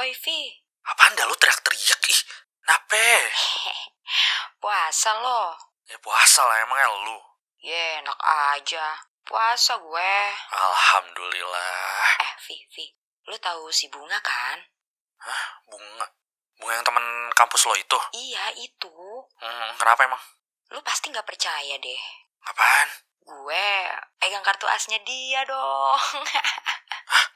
Woi, Vi. Apaan dah lu teriak-teriak? Ih, nape? Puasa lo. Ya puasa lah emangnya lu. Enak aja. Puasa gue. Alhamdulillah. Vi. Lu tahu si Bunga kan? Hah? Bunga? Bunga yang temen kampus lo itu? Iya, itu. Kenapa emang? Lu pasti gak percaya deh. Apaan? Gue pegang kartu asnya dia dong. Hah?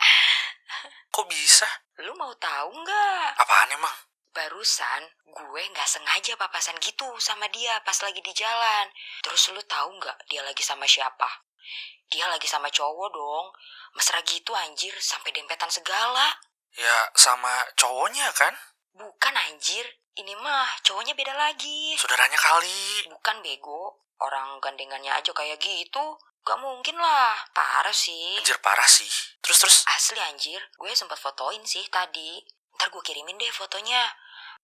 Kok bisa? Lu mau tahu nggak? Apaan emang? Barusan gue nggak sengaja papasan gitu sama dia pas lagi di jalan. Terus lu tahu nggak dia lagi sama siapa? Dia lagi sama cowok dong. Mesra gitu anjir, sampai dempetan segala. Ya sama cowoknya kan? Bukan anjir, ini mah cowoknya beda lagi. Saudaranya kali. Bukan bego, orang gandengannya aja kayak gitu. Gak mungkin lah, parah sih. Anjir parah sih. Terus? Asli anjir, gue sempat fotoin sih tadi. Ntar gue kirimin deh fotonya.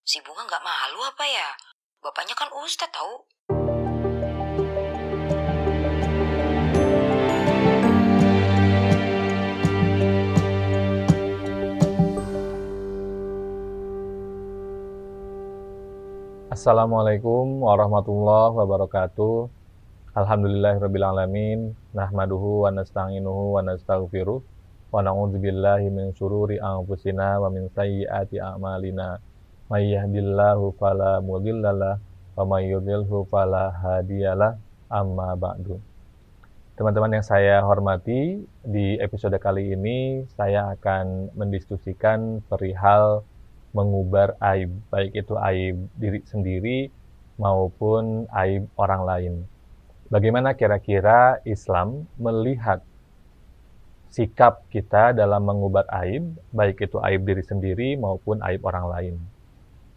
Si Bunga gak malu apa ya? Bapaknya kan ustadz tau. Assalamualaikum warahmatullahi wabarakatuh. Alhamdulillahirrabbilalamin. Nahmaduhu wa nasta'inuhu wa nastaghfiruh. Wa na'udzubillahi min syururi anfusina wa min sayyiati a'malina. May yahdihillahu fala mudhillalah wa may yudhlilhu fala hadiyalah. Amma ba'du. Teman-teman yang saya hormati, di episode kali ini saya akan mendiskusikan perihal mengubar aib, baik itu aib diri sendiri maupun aib orang lain. Bagaimana kira-kira Islam melihat sikap kita dalam mengubar aib, baik itu aib diri sendiri maupun aib orang lain.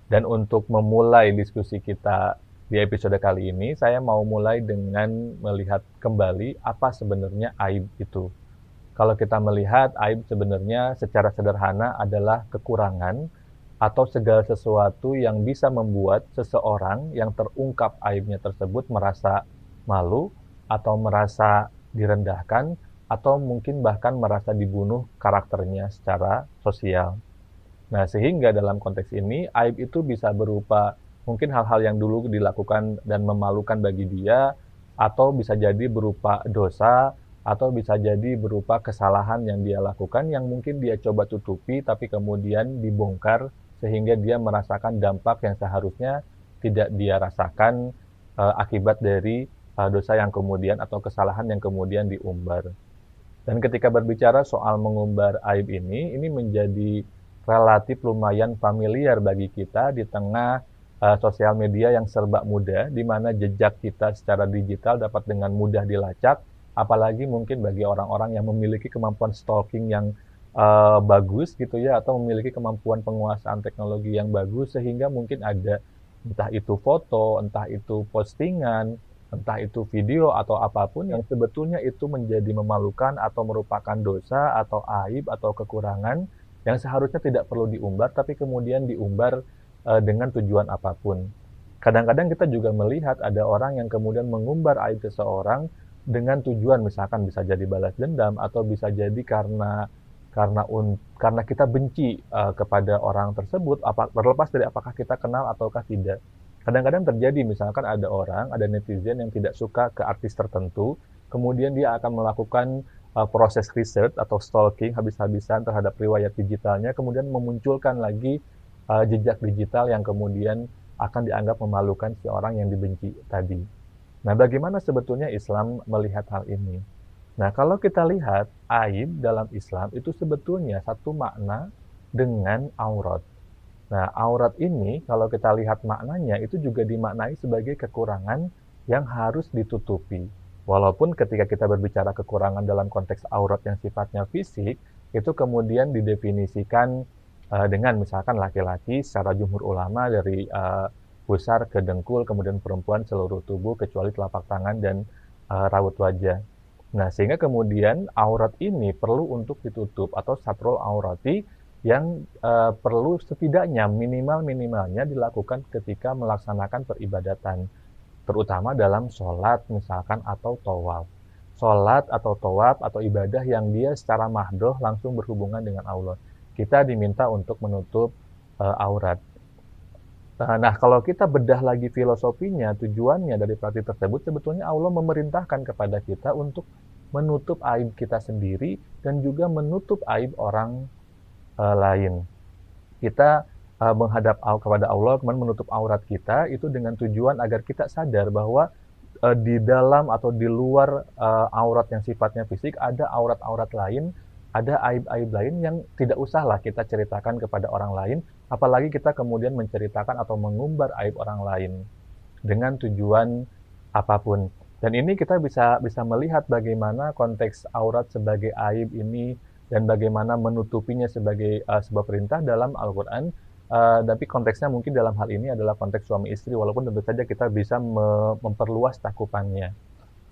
Dan untuk memulai diskusi kita di episode kali ini, saya mau mulai dengan melihat kembali apa sebenarnya aib itu. Kalau kita melihat aib sebenarnya secara sederhana adalah kekurangan atau segala sesuatu yang bisa membuat seseorang yang terungkap aibnya tersebut merasa malu atau merasa direndahkan atau mungkin bahkan merasa dibunuh karakternya secara sosial. Nah, sehingga dalam konteks ini aib itu bisa berupa mungkin hal-hal yang dulu dilakukan dan memalukan bagi dia, atau bisa jadi berupa dosa, atau bisa jadi berupa kesalahan yang dia lakukan yang mungkin dia coba tutupi tapi kemudian dibongkar sehingga dia merasakan dampak yang seharusnya tidak dia rasakan akibat dari dosa yang kemudian atau kesalahan yang kemudian diumbar. Dan ketika berbicara soal mengumbar aib ini menjadi relatif lumayan familiar bagi kita di tengah sosial media yang serba mudah, di mana jejak kita secara digital dapat dengan mudah dilacak, apalagi mungkin bagi orang-orang yang memiliki kemampuan stalking yang bagus gitu ya, atau memiliki kemampuan penguasaan teknologi yang bagus, sehingga mungkin ada entah itu foto, entah itu postingan, entah itu video atau apapun yang sebetulnya itu menjadi memalukan atau merupakan dosa atau aib atau kekurangan yang seharusnya tidak perlu diumbar tapi kemudian diumbar dengan tujuan apapun. Kadang-kadang kita juga melihat ada orang yang kemudian mengumbar aib seseorang dengan tujuan misalkan bisa jadi balas dendam atau bisa jadi karena kita benci kepada orang tersebut, terlepas dari apakah kita kenal ataukah tidak. Kadang-kadang terjadi misalkan ada netizen yang tidak suka ke artis tertentu, kemudian dia akan melakukan proses research atau stalking habis-habisan terhadap riwayat digitalnya, kemudian memunculkan lagi jejak digital yang kemudian akan dianggap memalukan si orang yang dibenci tadi. Nah, bagaimana sebetulnya Islam melihat hal ini? Nah, kalau kita lihat aib dalam Islam itu sebetulnya satu makna dengan aurat. Nah, aurat ini kalau kita lihat maknanya itu juga dimaknai sebagai kekurangan yang harus ditutupi. Walaupun ketika kita berbicara kekurangan dalam konteks aurat yang sifatnya fisik, itu kemudian didefinisikan dengan misalkan laki-laki secara jumhur ulama dari pusar ke dengkul, kemudian perempuan seluruh tubuh kecuali telapak tangan dan raut wajah. Nah, sehingga kemudian aurat ini perlu untuk ditutup atau satrul aurati yang perlu setidaknya minimalnya dilakukan ketika melaksanakan peribadatan, terutama dalam sholat misalkan atau tawaf. Sholat atau tawaf atau ibadah yang dia secara mahdoh langsung berhubungan dengan Allah. kita diminta untuk menutup aurat. Nah, kalau kita bedah lagi filosofinya, tujuannya dari praktik tersebut, sebetulnya Allah memerintahkan kepada kita untuk menutup aib kita sendiri dan juga menutup aib orang lain. Kita menghadap kepada Allah, kemudian menutup aurat kita, itu dengan tujuan agar kita sadar bahwa di dalam atau di luar aurat yang sifatnya fisik, ada aurat-aurat lain, ada aib-aib lain yang tidak usahlah kita ceritakan kepada orang lain, apalagi kita kemudian menceritakan atau mengumbar aib orang lain dengan tujuan apapun. Dan ini kita bisa melihat bagaimana konteks aurat sebagai aib ini dan bagaimana menutupinya sebagai sebuah perintah dalam Al-Quran. Tapi konteksnya mungkin dalam hal ini adalah konteks suami istri, walaupun tentu saja kita bisa memperluas cakupannya.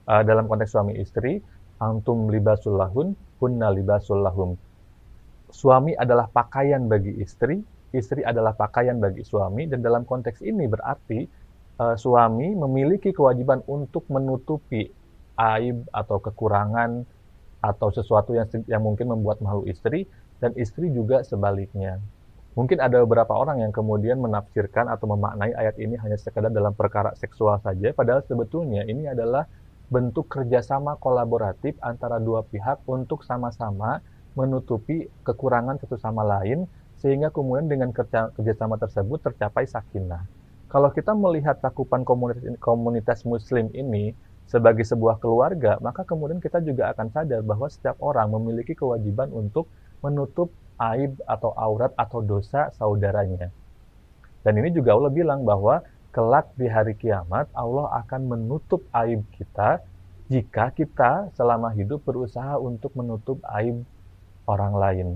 Dalam konteks suami istri, antum libasul lahun, hunna libasul lahum. Suami adalah pakaian bagi istri adalah pakaian bagi suami, dan dalam konteks ini berarti suami memiliki kewajiban untuk menutupi aib atau kekurangan atau sesuatu yang mungkin membuat malu istri, dan istri juga sebaliknya. Mungkin ada beberapa orang yang kemudian menafsirkan atau memaknai ayat ini hanya sekadar dalam perkara seksual saja, padahal sebetulnya ini adalah bentuk kerjasama kolaboratif antara dua pihak untuk sama-sama menutupi kekurangan satu sama lain, sehingga kemudian dengan kerjasama tersebut tercapai sakinah. Kalau kita melihat cakupan komunitas muslim ini sebagai sebuah keluarga, maka kemudian kita juga akan sadar bahwa setiap orang memiliki kewajiban untuk menutup aib atau aurat atau dosa saudaranya. Dan ini juga Allah bilang bahwa kelak di hari kiamat Allah akan menutup aib kita jika kita selama hidup berusaha untuk menutup aib orang lain.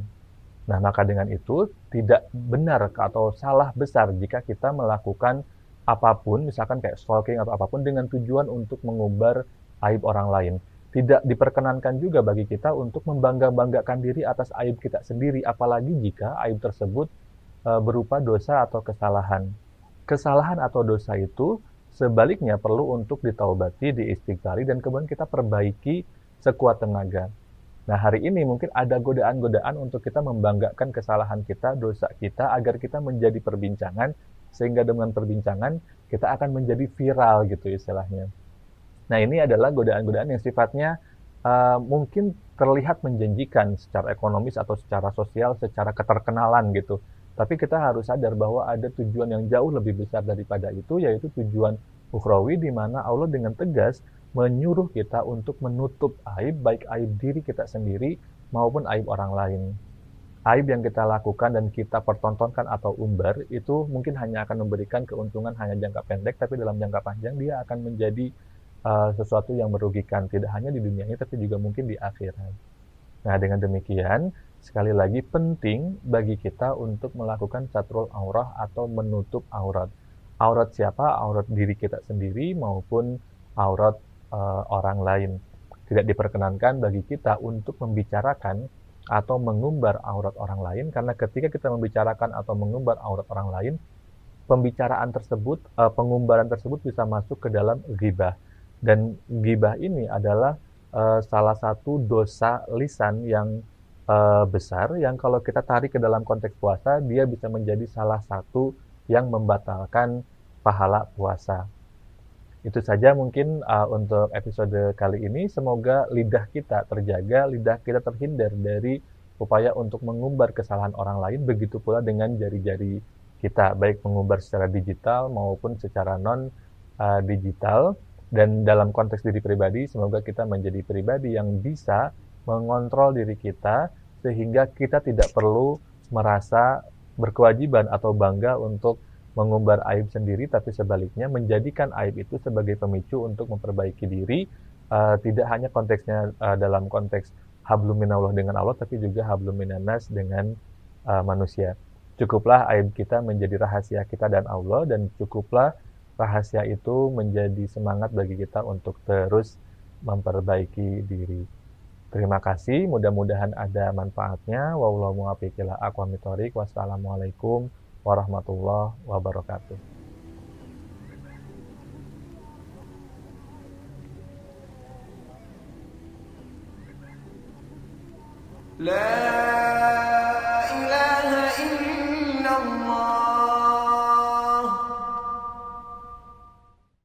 Nah, maka dengan itu tidak benar atau salah besar jika kita melakukan apapun, misalkan kayak stalking atau apapun dengan tujuan untuk mengumbar aib orang lain. Tidak diperkenankan juga bagi kita untuk membangga-banggakan diri atas aib kita sendiri, apalagi jika aib tersebut berupa dosa atau kesalahan. Kesalahan atau dosa itu sebaliknya perlu untuk ditaubati, diistighfari, dan kemudian kita perbaiki sekuat tenaga. Nah, hari ini mungkin ada godaan-godaan untuk kita membanggakan kesalahan kita, dosa kita, agar kita menjadi perbincangan, sehingga dengan perbincangan kita akan menjadi viral gitu istilahnya. Nah, ini adalah godaan-godaan yang sifatnya mungkin terlihat menjanjikan secara ekonomis atau secara sosial, secara keterkenalan gitu. Tapi kita harus sadar bahwa ada tujuan yang jauh lebih besar daripada itu, yaitu tujuan ukhrawi, di mana Allah dengan tegas menyuruh kita untuk menutup aib, baik aib diri kita sendiri maupun aib orang lain. Aib yang kita lakukan dan kita pertontonkan atau umbar, itu mungkin hanya akan memberikan keuntungan hanya jangka pendek, tapi dalam jangka panjang dia akan menjadi sesuatu yang merugikan, tidak hanya di dunia ini, tapi juga mungkin di akhirat. Nah, dengan demikian, sekali lagi penting bagi kita untuk melakukan satrul aurah atau menutup aurat. Aurat siapa? Aurat diri kita sendiri maupun aurat orang lain. Tidak diperkenankan bagi kita untuk membicarakan atau mengumbar aurat orang lain, karena ketika kita membicarakan atau mengumbar aurat orang lain, pembicaraan tersebut, pengumbaran tersebut bisa masuk ke dalam ghibah. Dan ghibah ini adalah salah satu dosa lisan yang besar, yang kalau kita tarik ke dalam konteks puasa, dia bisa menjadi salah satu yang membatalkan pahala puasa. Itu saja mungkin untuk episode kali ini. Semoga lidah kita terjaga, lidah kita terhindar dari upaya untuk mengumbar kesalahan orang lain, begitu pula dengan jari-jari kita, baik mengumbar secara digital maupun secara non-digital. Dan dalam konteks diri pribadi, semoga kita menjadi pribadi yang bisa mengontrol diri kita, sehingga kita tidak perlu merasa berkewajiban atau bangga untuk mengumbar aib sendiri, tapi sebaliknya menjadikan aib itu sebagai pemicu untuk memperbaiki diri, tidak hanya konteksnya dalam konteks hablum minallah dengan Allah, tapi juga hablum minannas dengan manusia. Cukuplah aib kita menjadi rahasia kita dan Allah, dan cukuplah rahasia itu menjadi semangat bagi kita untuk terus memperbaiki diri. Terima kasih, mudah-mudahan ada manfaatnya. Wallahu muwaffiq ila aqwamit thoriq. Wassalamualaikum warahmatullahi wabarakatuh. لا